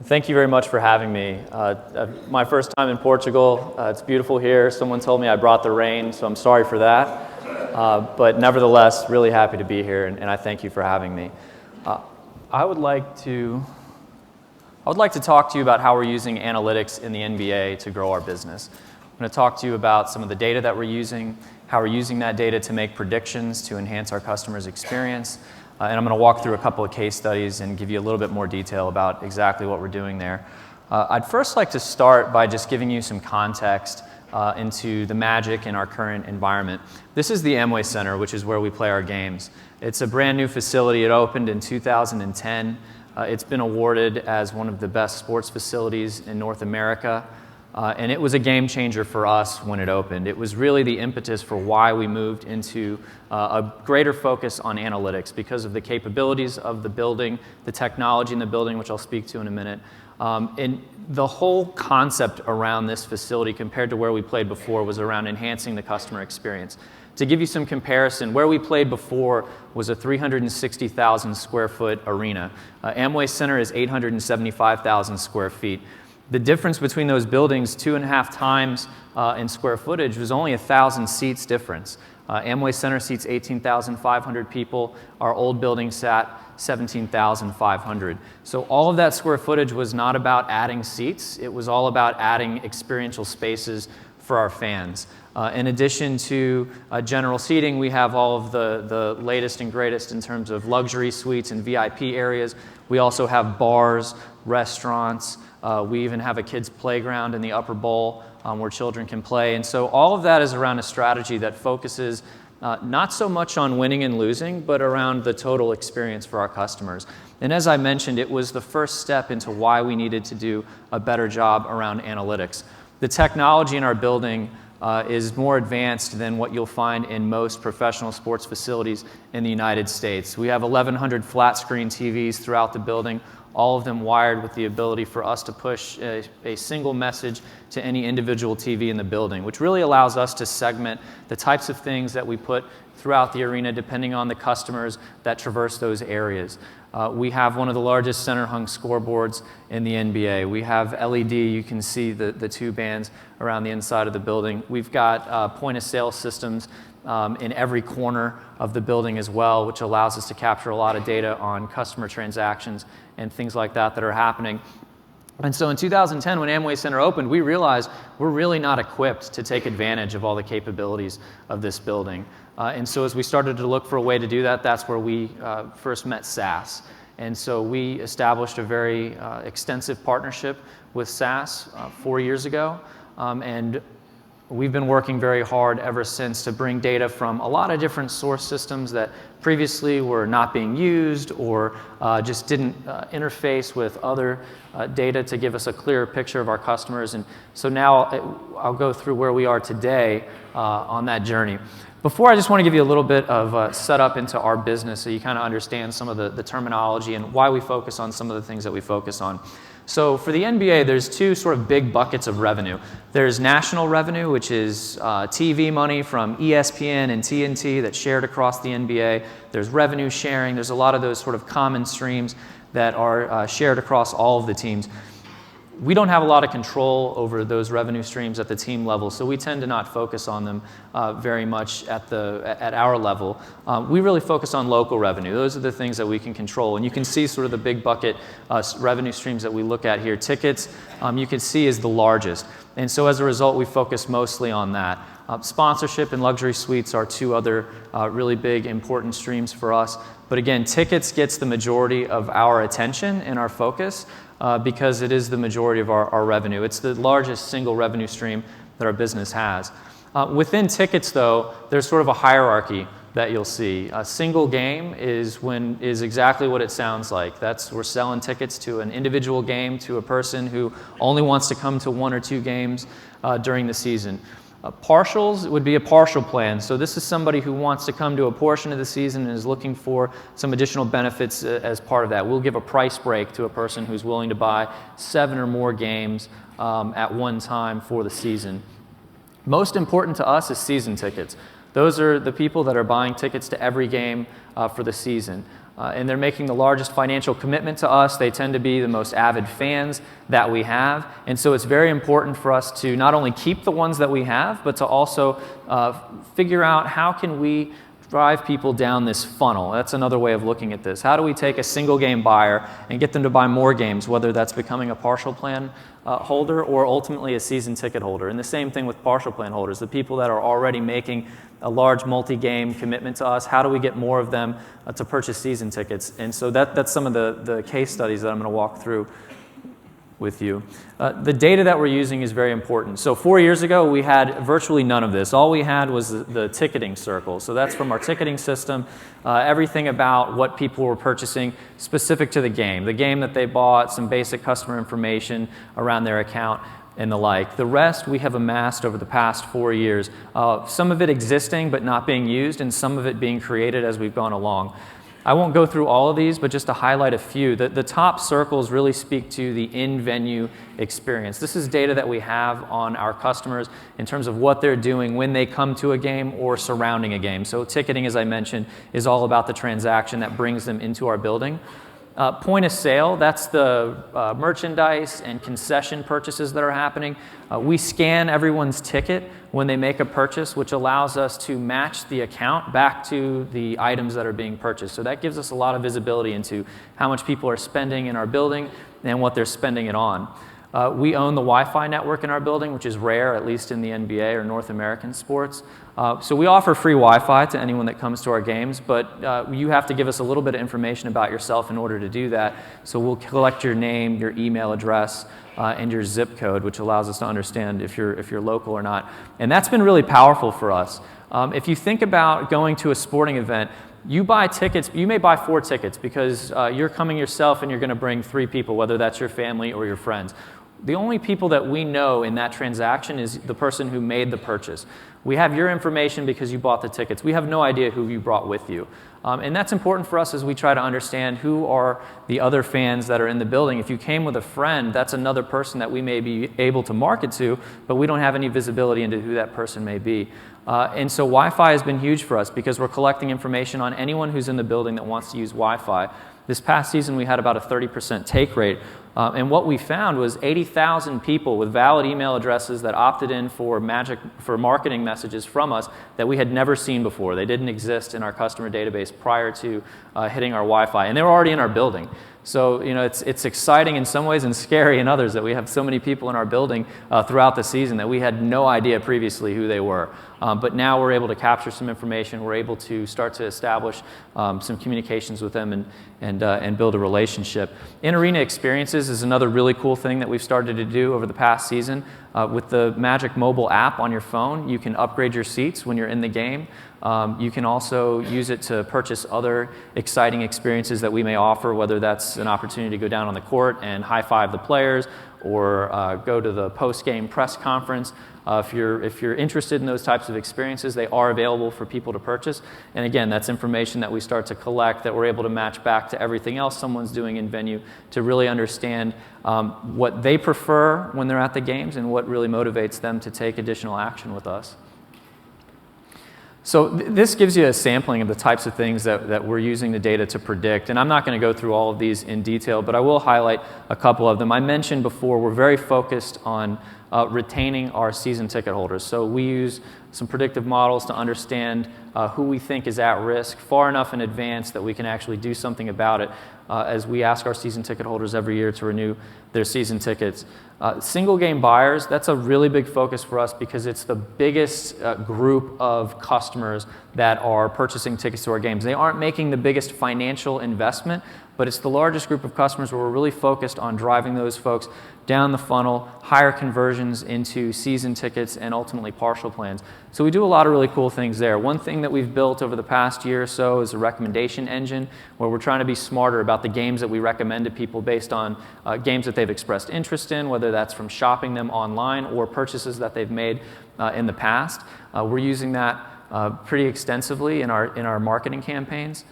Thank you very much for having me. My first time in Portugal. It's beautiful here. Someone told me I brought the rain, so I'm sorry for that. But nevertheless, really happy to be here, and I thank you for having me. I would like to talk to you about how we're using analytics in the NBA to grow our business. I'm going to talk to you about some of the data that we're using, how we're using that data to make predictions to enhance our customers' experience. And I'm going to walk through a couple of case studies and give you a little bit more detail about exactly what we're doing there. I'd first like to start by just giving you some context into the magic in our current environment. This is the Amway Center, which is where we play our games. It's a brand new facility. It opened in 2010. It's been awarded as one of the best sports facilities in North America. And it was a game changer for us when it opened. It was really the impetus for why we moved into a greater focus on analytics because of the capabilities of the building, the technology in the building, which I'll speak to in a minute. And the whole concept around this facility compared to where we played before was around enhancing the customer experience. To give you some comparison, where we played before was a 360,000 square foot arena. Amway Center is 875,000 square feet. The difference between those buildings, 2.5 times in square footage, was only 1,000 seats difference. Amway Center seats 18,500 people. Our old building sat 17,500. So all of that square footage was not about adding seats. It was all about adding experiential spaces for our fans. In addition to general seating, we have all of the latest and greatest in terms of luxury suites and VIP areas. We also have bars, restaurants. We even have a kids' playground in the upper bowl where children can play. And so all of that is around a strategy that focuses not so much on winning and losing, but around the total experience for our customers. And as I mentioned, it was the first step into why we needed to do a better job around analytics. The technology in our building is more advanced than what you'll find in most professional sports facilities in the United States. We have 1,100 flat-screen TVs throughout the building, all of them wired with the ability for us to push a single message to any individual TV in the building, which really allows us to segment the types of things that we put throughout the arena depending on the customers that traverse those areas. We have one of the largest center-hung scoreboards in the NBA. We have LED. You can see the two bands around the inside of the building. We've got point-of-sale systems in every corner of the building as well, which allows us to capture a lot of data on customer transactions and things like that that are happening. And so in 2010, when Amway Center opened, we realized we're really not equipped to take advantage of all the capabilities of this building. And so as we started to look for a way to do that, that's where we first met SAS. And so we established a very extensive partnership with SAS 4 years ago. And we've been working very hard ever since to bring data from a lot of different source systems that previously were not being used or just didn't interface with other data to give us a clearer picture of our customers. And so now I'll go through where we are today on that journey. Before, I just want to give you a little bit of setup into our business so you kind of understand some of the terminology and why we focus on some of the things that we focus on. So for the NBA, there's two sort of big buckets of revenue. There's national revenue, which is TV money from ESPN and TNT that's shared across the NBA. There's revenue sharing. There's a lot of those sort of common streams that are shared across all of the teams. We don't have a lot of control over those revenue streams at the team level, so we tend to not focus on them very much at our level. We really focus on local revenue. Those are the things that we can control. And you can see sort of the big bucket revenue streams that we look at here. Tickets, you can see, is the largest. And so as a result, we focus mostly on that. Sponsorship and luxury suites are two other really big, important streams for us. But again, tickets gets the majority of our attention and our focus because it is the majority of our revenue. It's the largest single revenue stream that our business has. Within tickets, though, there's sort of a hierarchy that you'll see. A single game is exactly what it sounds like. We're selling tickets to an individual game to a person who only wants to come to 1 or 2 games during the season. Partials would be a partial plan. So this is somebody who wants to come to a portion of the season and is looking for some additional benefits as part of that. We'll give a price break to a person who's willing to buy 7 or more games at one time for the season. Most important to us is season tickets. Those are the people that are buying tickets to every game for the season. and they're making the largest financial commitment to us. They tend to be the most avid fans that we have, and so it's very important for us to not only keep the ones that we have, but to also figure out how can we drive people down this funnel. That's another way of looking at this. How do we take a single game buyer and get them to buy more games, whether that's becoming a partial plan holder or ultimately a season ticket holder? And the same thing with partial plan holders, the people that are already making a large multi-game commitment to us. How do we get more of them to purchase season tickets? And so that's some of the case studies that I'm going to walk through with you. The data that we're using is very important. So 4 years ago, we had virtually none of this. All we had was the ticketing circle. So that's from our ticketing system, everything about what people were purchasing specific to the game that they bought, some basic customer information around their account, and the like. The rest we have amassed over the past 4 years, some of it existing but not being used, and some of it being created as we've gone along. I won't go through all of these, but just to highlight a few. The top circles really speak to the in-venue experience. This is data that we have on our customers in terms of what they're doing when they come to a game or surrounding a game. So ticketing, as I mentioned, is all about the transaction that brings them into our building. Point of sale, that's the merchandise and concession purchases that are happening. We scan everyone's ticket when they make a purchase, which allows us to match the account back to the items that are being purchased. So that gives us a lot of visibility into how much people are spending in our building and what they're spending it on. We own the Wi-Fi network in our building, which is rare, at least in the NBA or North American sports. So we offer free Wi-Fi to anyone that comes to our games, but you have to give us a little bit of information about yourself in order to do that. So we'll collect your name, your email address, and your zip code, which allows us to understand if you're local or not. And that's been really powerful for us. If you think about going to a sporting event, you buy tickets, you may buy 4 tickets because you're coming yourself and you're going to bring 3 people, whether that's your family or your friends. The only people that we know in that transaction is the person who made the purchase. We have your information because you bought the tickets. We have no idea who you brought with you. And that's important for us as we try to understand who are the other fans that are in the building. If you came with a friend, that's another person that we may be able to market to, but we don't have any visibility into who that person may be. And so Wi-Fi has been huge for us because we're collecting information on anyone who's in the building that wants to use Wi-Fi. This past season, we had about a 30% take rate. And what we found was 80,000 people with valid email addresses that opted in for marketing messages from us that we had never seen before. They didn't exist in our customer database prior to hitting our Wi-Fi, and they were already in our building. So it's exciting in some ways and scary in others that we have so many people in our building throughout the season that we had no idea previously who they were. But now we're able to capture some information. We're able to start to establish some communications with them and build a relationship. In-arena experiences is another really cool thing that we've started to do over the past season. With the Magic mobile app on your phone, you can upgrade your seats when you're in the game. You can also use it to purchase other exciting experiences that we may offer, whether that's an opportunity to go down on the court and high-five the players or go to the post-game press conference. If you're interested in those types of experiences, they are available for people to purchase. And again, that's information that we start to collect that we're able to match back to everything else someone's doing in venue to really understand what they prefer when they're at the games and what really motivates them to take additional action with us. So this gives you a sampling of the types of things that we're using the data to predict. And I'm not going to go through all of these in detail, but I will highlight a couple of them. I mentioned before we're very focused on retaining our season ticket holders. So we use some predictive models to understand who we think is at risk far enough in advance that we can actually do something about it as we ask our season ticket holders every year to renew their season tickets. Single game buyers, that's a really big focus for us because it's the biggest group of customers that are purchasing tickets to our games. They aren't making the biggest financial investment, but it's the largest group of customers where we're really focused on driving those folks down the funnel, higher conversions into season tickets, and ultimately partial plans. So we do a lot of really cool things there. One thing that we've built over the past year or so is a recommendation engine where we're trying to be smarter about the games that we recommend to people based on games that they've expressed interest in, whether that's from shopping them online or purchases that they've made in the past. We're using that pretty extensively in our marketing campaigns.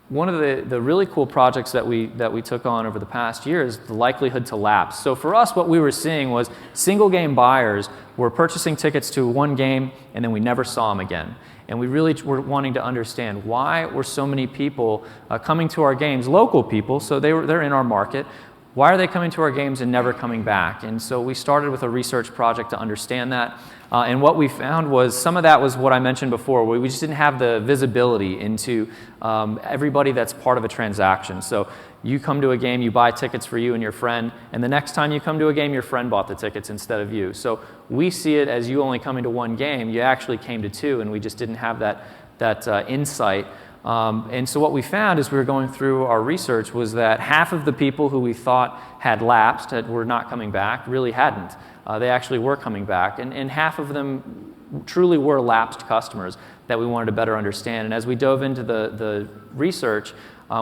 one of the really cool projects that we took on over the past year is the likelihood to lapse. So for us, what we were seeing was single game buyers were purchasing tickets to one game and then we never saw them again. And we really were wanting to understand why were so many people coming to our games, local people, so they're in our market. Why are they coming to our games and never coming back? And so we started with a research project to understand that. And what we found was some of that was what I mentioned before, where we just didn't have the visibility into everybody that's part of a transaction. So you come to a game, you buy tickets for you and your friend, and the next time you come to a game, your friend bought the tickets instead of you. So we see it as you only coming to one game, you actually came to two, and we just didn't have that insight. And so what we found as we were going through our research was that half of the people who we thought had lapsed, were not coming back, really hadn't. They actually were coming back, and half of them truly were lapsed customers that we wanted to better understand. And as we dove into the research,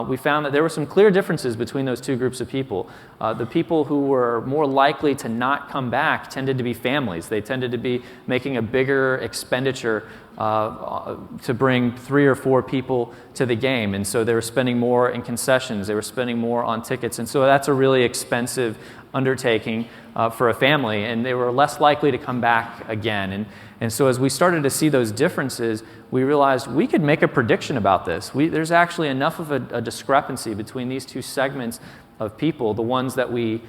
we found that there were some clear differences between those two groups of people. The people who were more likely to not come back tended to be families. They tended to be making a bigger expenditure to bring 3 or 4 people to the game. And so they were spending more in concessions. They were spending more on tickets. And so that's a really expensive undertaking for a family. And they were less likely to come back again. And so as we started to see those differences, we realized we could make a prediction about this. There's actually enough of a discrepancy between these two segments of people, the ones that we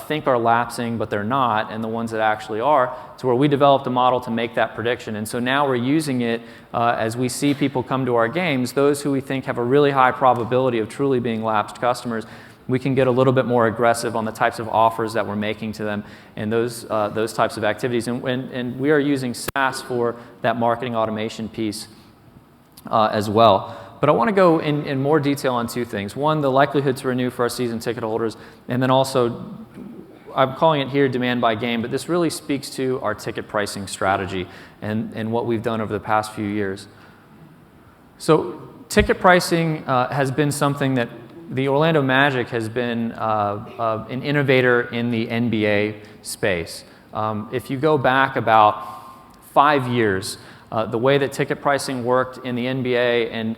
think are lapsing but they're not, and the ones that actually are, to where we developed a model to make that prediction. And so now we're using it as we see people come to our games, those who we think have a really high probability of truly being lapsed customers. We can get a little bit more aggressive on the types of offers that we're making to them and those types of activities. And we are using SAS for that marketing automation piece as well. But I want to go in more detail on 2 things. One, the likelihood to renew for our season ticket holders, and then also, I'm calling it here demand by game, but this really speaks to our ticket pricing strategy and what we've done over the past few years. So ticket pricing has been something that the Orlando Magic has been an innovator in the NBA space. If you go back about 5 years, the way that ticket pricing worked in the NBA and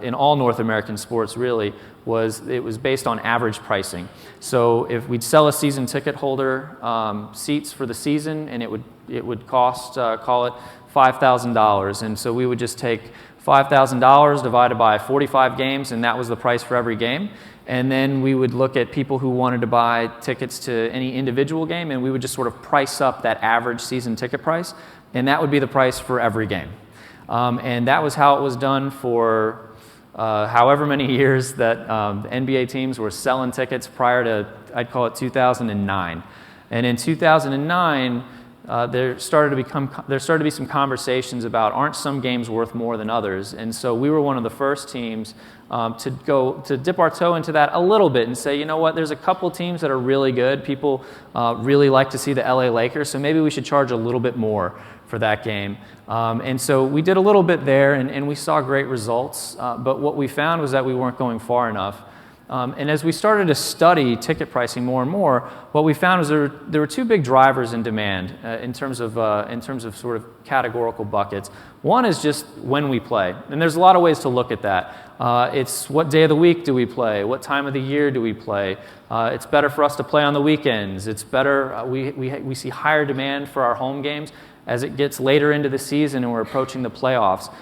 in all North American sports really was based on average pricing. So if we'd sell a season ticket holder seats for the season, and it would cost, call it $5,000, and so we would just take $5,000 divided by 45 games, and that was the price for every game. And then we would look at people who wanted to buy tickets to any individual game, and we would just sort of price up that average season ticket price, and that would be the price for every game. And that was how it was done for however many years that the NBA teams were selling tickets prior to, I'd call it 2009. And in 2009, there started to be some conversations about, aren't some games worth more than others? And so we were one of the first teams to dip our toe into that a little bit and say, you know what, there's a couple teams that are really good. People really like to see the LA Lakers, so maybe we should charge a little bit more for that game. And so we did a little bit there, and we saw great results. But what we found was that we weren't going far enough. And as we started to study ticket pricing more and more, what we found was there were 2 big drivers in demand in terms of sort of categorical buckets. One is just when we play, and there's a lot of ways to look at that. It's what day of the week do we play? What time of the year do we play? It's better for us to play on the weekends. It's better. We see higher demand for our home games as it gets later into the season and we're approaching the playoffs.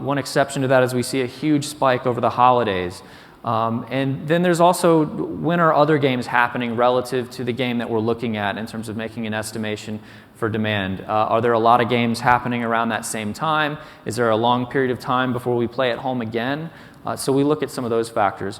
One exception to that is we see a huge spike over the holidays. And then there's also, when are other games happening relative to the game that we're looking at in terms of making an estimation for demand? Are there a lot of games happening around that same time? Is there a long period of time before we play at home again? So we look at some of those factors.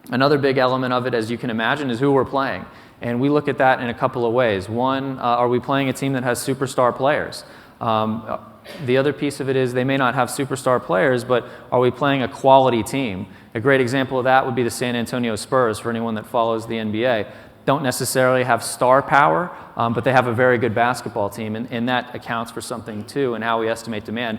Another big element of it, as you can imagine, is who we're playing. And we look at that in a couple of ways. One, are we playing a team that has superstar players? The other piece of it is they may not have superstar players, but are we playing a quality team? A great example of that would be the San Antonio Spurs, for anyone that follows the NBA. Don't necessarily have star power, but they have a very good basketball team, and that accounts for something too in how we estimate demand.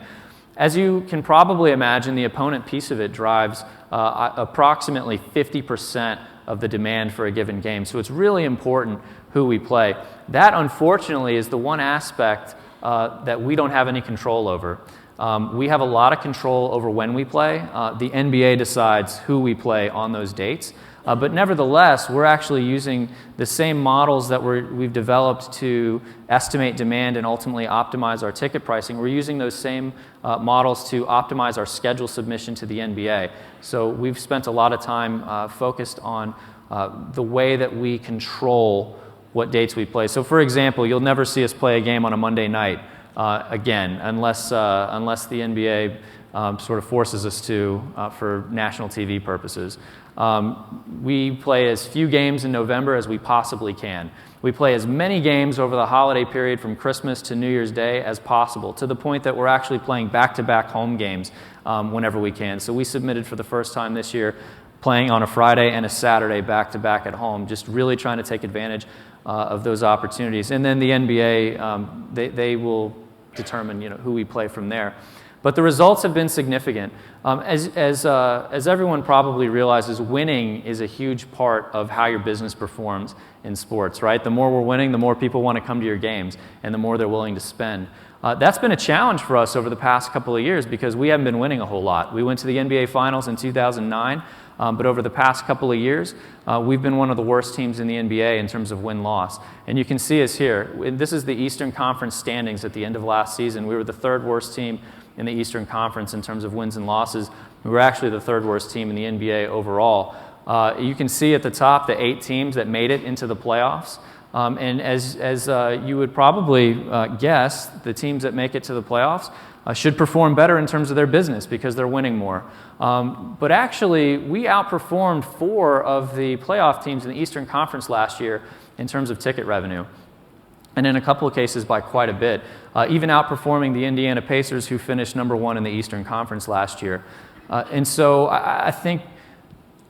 As you can probably imagine, the opponent piece of it drives approximately 50% of the demand for a given game. So it's really important who we play. That, unfortunately, is the one aspect that we don't have any control over. We have a lot of control over when we play. The NBA decides who we play on those dates. But nevertheless, we're actually using the same models that we've developed to estimate demand and ultimately optimize our ticket pricing. We're using those same models to optimize our schedule submission to the NBA. So we've spent a lot of time focused on the way that we control what dates we play. So for example, you'll never see us play a game on a Monday night again, unless the NBA sort of forces us to for national TV purposes. We play as few games in November as we possibly can. We play as many games over the holiday period from Christmas to New Year's Day as possible, to the point that we're actually playing back-to-back home games whenever we can. So we submitted for the first time this year playing on a Friday and a Saturday back-to-back at home, just really trying to take advantage of those opportunities. And then the NBA, they will determine who we play from there. But the results have been significant. As everyone probably realizes, winning is a huge part of how your business performs in sports, right? The more we're winning, the more people want to come to your games, and the more they're willing to spend. That's been a challenge for us over the past couple of years because we haven't been winning a whole lot. We went to the NBA Finals in 2009, but over the past couple of years, we've been one of the worst teams in the NBA in terms of win-loss. And you can see us here. This is the Eastern Conference standings at the end of last season. We were the third worst team in the Eastern Conference in terms of wins and losses. We were actually the third worst team in the NBA overall. You can see at the top the 8 teams that made it into the playoffs. And as you would probably guess, the teams that make it to the playoffs should perform better in terms of their business because they're winning more. But actually, we outperformed 4 of the playoff teams in the Eastern Conference last year in terms of ticket revenue. And in a couple of cases by quite a bit, even outperforming the Indiana Pacers, who finished #1 in the Eastern Conference last year. And so I think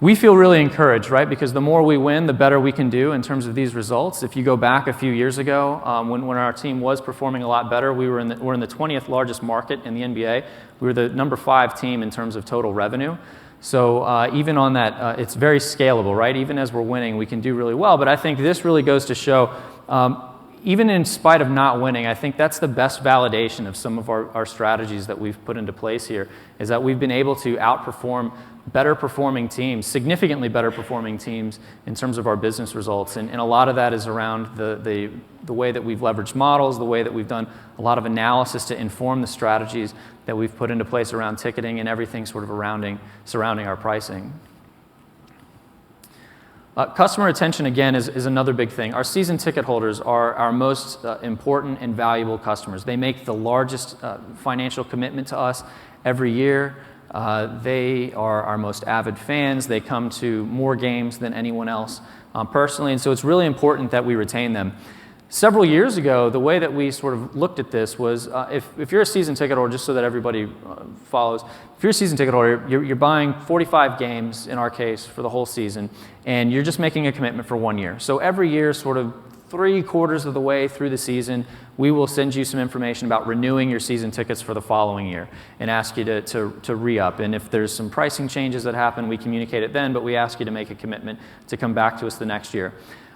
we feel really encouraged, right? Because the more we win, the better we can do in terms of these results. If you go back a few years ago, when our team was performing a lot better, we're in the 20th largest market in the NBA. We were the #5 team in terms of total revenue. So even on that, it's very scalable, right? Even as we're winning, we can do really well. But I think this really goes to show, even in spite of not winning, I think that's the best validation of some of our strategies that we've put into place here, is that we've been able to outperform better performing teams, significantly better performing teams in terms of our business results. And a lot of that is around the way that we've leveraged models, the way that we've done a lot of analysis to inform the strategies that we've put into place around ticketing and everything sort of surrounding our pricing. Customer retention, again, is another big thing. Our season ticket holders are our most important and valuable customers. They make the largest financial commitment to us every year. They are our most avid fans. They come to more games than anyone else personally, and so it's really important that we retain them. Several years ago, the way that we sort of looked at this was if you're a season ticket holder, just so that everybody follows, if you're a season ticket holder, you're buying 45 games, in our case, for the whole season, and you're just making a commitment for 1 year. So every year, sort of 3/4 of the way through the season, we will send you some information about renewing your season tickets for the following year and ask you to re-up. And if there's some pricing changes that happen, we communicate it then, but we ask you to make a commitment to come back to us the next year.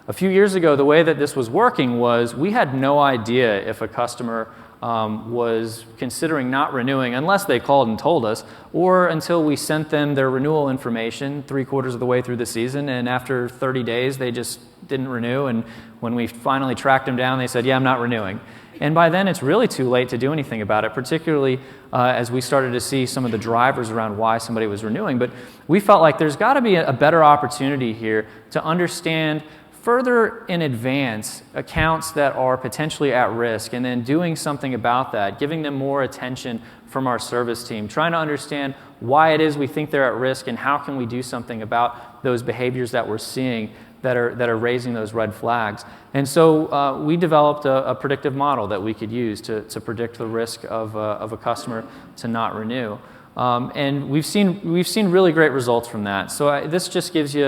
A few years ago, the way that this was working was we had no idea if a customer was considering not renewing unless they called and told us, or until we sent them their renewal information 3/4 of the way through the season, and after 30 days they just didn't renew, and when we finally tracked them down, they said, yeah, I'm not renewing. And by then it's really too late to do anything about it, particularly as we started to see some of the drivers around why somebody was renewing. But we felt like there's got to be a better opportunity here to understand further in advance accounts that are potentially at risk, and then doing something about that, giving them more attention from our service team, trying to understand why it is we think they're at risk and how can we do something about those behaviors that we're seeing that are raising those red flags. And so we developed a predictive model that we could use to predict the risk of a customer to not renew. And we've seen really great results from that. So this just gives you,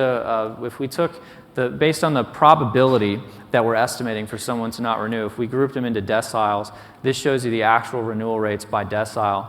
if we took based on the probability that we're estimating for someone to not renew, if we grouped them into deciles, this shows you the actual renewal rates by decile.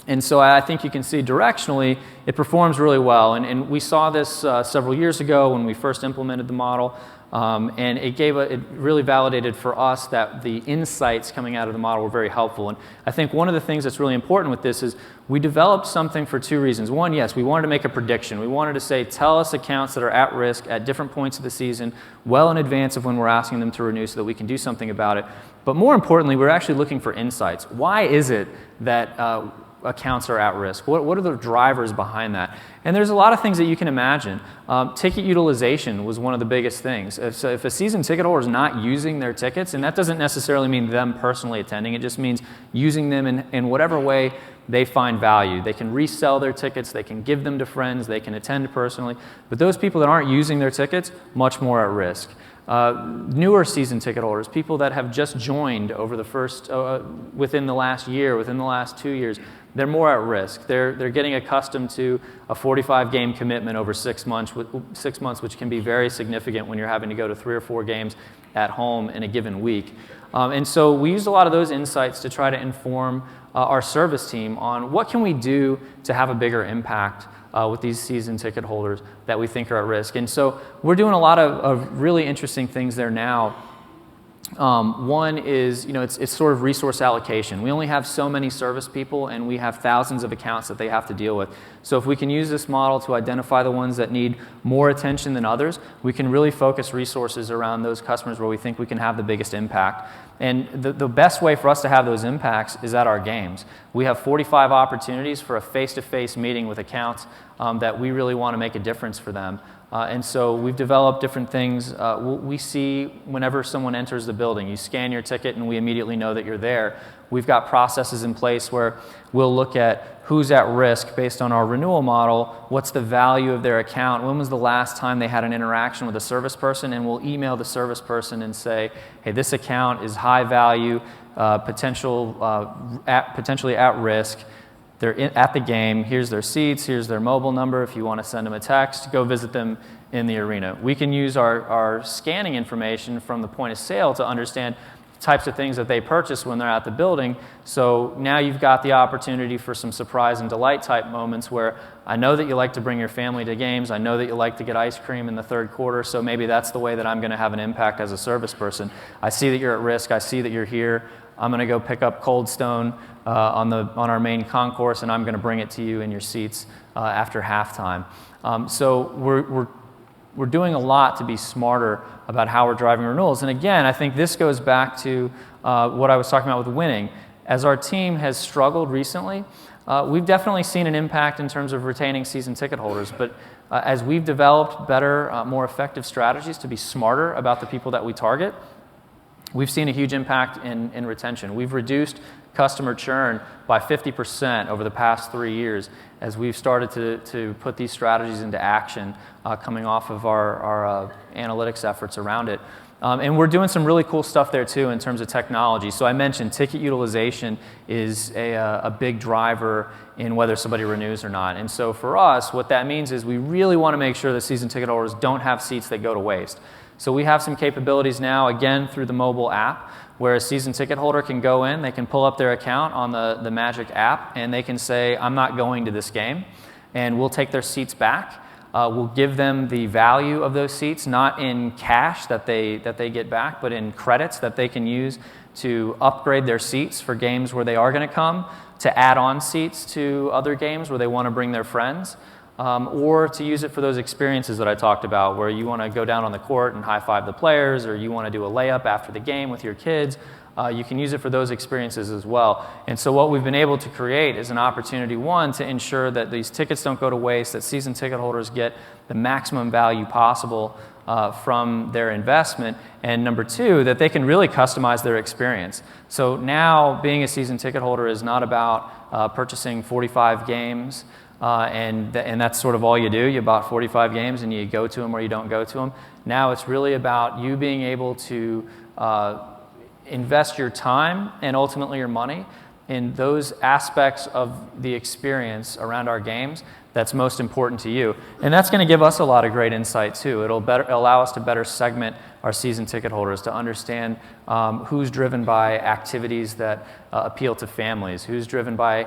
And so I think you can see directionally it performs really well. And we saw this several years ago when we first implemented the model. And it really validated for us that the insights coming out of the model were very helpful. And I think one of the things that's really important with this is we developed something for two reasons. One, yes, we wanted to make a prediction. We wanted to say, tell us accounts that are at risk at different points of the season, well in advance of when we're asking them to renew so that we can do something about it. But more importantly, we're actually looking for insights. Why is it that accounts are at risk? What are the drivers behind that? And there's a lot of things that you can imagine. Ticket utilization was one of the biggest things. If a season ticket holder is not using their tickets, and that doesn't necessarily mean them personally attending, it just means using them in whatever way they find value. They can resell their tickets, they can give them to friends, they can attend personally. But those people that aren't using their tickets, much more at risk. Newer season ticket holders, people that have just joined over the first, within the last year, within the last 2 years, they're more at risk. They're getting accustomed to a 45-game commitment over 6 months, which can be very significant when you're having to go to 3 or 4 games at home in a given week. And so we used a lot of those insights to try to inform our service team on what can we do to have a bigger impact with these season ticket holders that we think are at risk. And so we're doing a lot of really interesting things there now. One is, it's sort of resource allocation. We only have so many service people, and we have thousands of accounts that they have to deal with. So if we can use this model to identify the ones that need more attention than others, we can really focus resources around those customers where we think we can have the biggest impact. And the best way for us to have those impacts is at our games. We have 45 opportunities for a face-to-face meeting with accounts that we really want to make a difference for them. And so we've developed different things. We see whenever someone enters the building, you scan your ticket and we immediately know that you're there. We've got processes in place where we'll look at who's at risk based on our renewal model, what's the value of their account, when was the last time they had an interaction with a service person, and we'll email the service person and say, hey, this account is high value, potentially at risk. They're at the game, here's their seats, here's their mobile number. If you want to send them a text, go visit them in the arena. We can use our scanning information from the point of sale to understand types of things that they purchase when they're at the building. So now you've got the opportunity for some surprise and delight type moments where I know that you like to bring your family to games, I know that you like to get ice cream in the third quarter, so maybe that's the way that I'm going to have an impact as a service person. I see that you're at risk, I see that you're here, I'm going to go pick up Cold Stone on our main concourse, and I'm going to bring it to you in your seats after halftime. So we're doing a lot to be smarter about how we're driving renewals. And again, I think this goes back to what I was talking about with winning. As our team has struggled recently, we've definitely seen an impact in terms of retaining season ticket holders. But as we've developed better, more effective strategies to be smarter about the people that we target, we've seen a huge impact in retention. We've reduced customer churn by 50% over the past 3 years as we've started to put these strategies into action coming off of our analytics efforts around it. And we're doing some really cool stuff there too in terms of technology. So I mentioned ticket utilization is a big driver in whether somebody renews or not. And so for us, what that means is we really want to make sure that season ticket holders don't have seats that go to waste. So we have some capabilities now, again, through the mobile app, where a season ticket holder can go in, they can pull up their account on the Magic app, and they can say, I'm not going to this game, and we'll take their seats back. We'll give them the value of those seats, not in cash that they get back, but in credits that they can use to upgrade their seats for games where they are going to come, to add on seats to other games where they want to bring their friends. Or to use it for those experiences that I talked about where you want to go down on the court and high-five the players, or you want to do a layup after the game with your kids. You can use it for those experiences as well. And so what we've been able to create is an opportunity, one, to ensure that these tickets don't go to waste, that season ticket holders get the maximum value possible from their investment, and number two, that they can really customize their experience. So now being a season ticket holder is not about purchasing 45 games, and that's sort of all you do. You bought 45 games and you go to them or you don't go to them. Now it's really about you being able to invest your time and ultimately your money in those aspects of the experience around our games that's most important to you. And that's going to give us a lot of great insight too. It'll allow us to better segment our season ticket holders, to understand who's driven by activities that appeal to families, who's driven by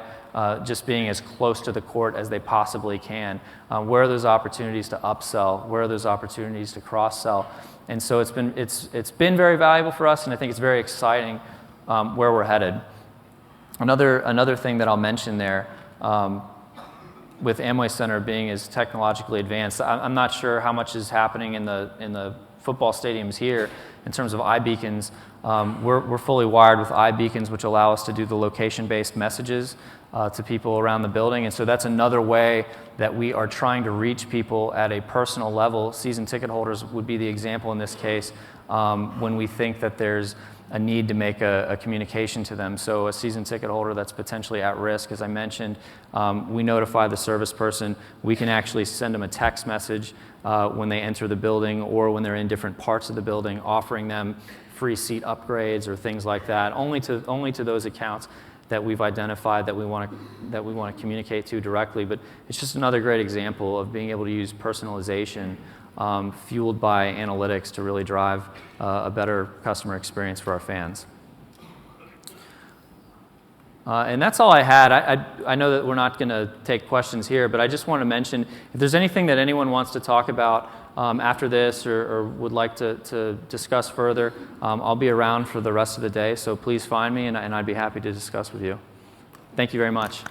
just being as close to the court as they possibly can. Where are those opportunities to upsell? Where are those opportunities to cross-sell? And so it's been very valuable for us, and I think it's very exciting where we're headed. Another thing that I'll mention there, with Amway Center being as technologically advanced, I'm not sure how much is happening in the football stadiums here in terms of iBeacons. We're fully wired with iBeacons, which allow us to do the location-based messages to people around the building. And so that's another way that we are trying to reach people at a personal level. Season ticket holders would be the example in this case, when we think that there's a need to make a communication to them. So a season ticket holder that's potentially at risk, as I mentioned, we notify the service person. We can actually send them a text message when they enter the building or when they're in different parts of the building, offering them free seat upgrades or things like that, only to those accounts that we've identified that we want to communicate to directly. But it's just another great example of being able to use personalization fueled by analytics to really drive a better customer experience for our fans. And that's all I had. I know that we're not going to take questions here, but I just want to mention, if there's anything that anyone wants to talk about after this or would like to discuss further, I'll be around for the rest of the day, so please find me, and I'd be happy to discuss with you. Thank you very much.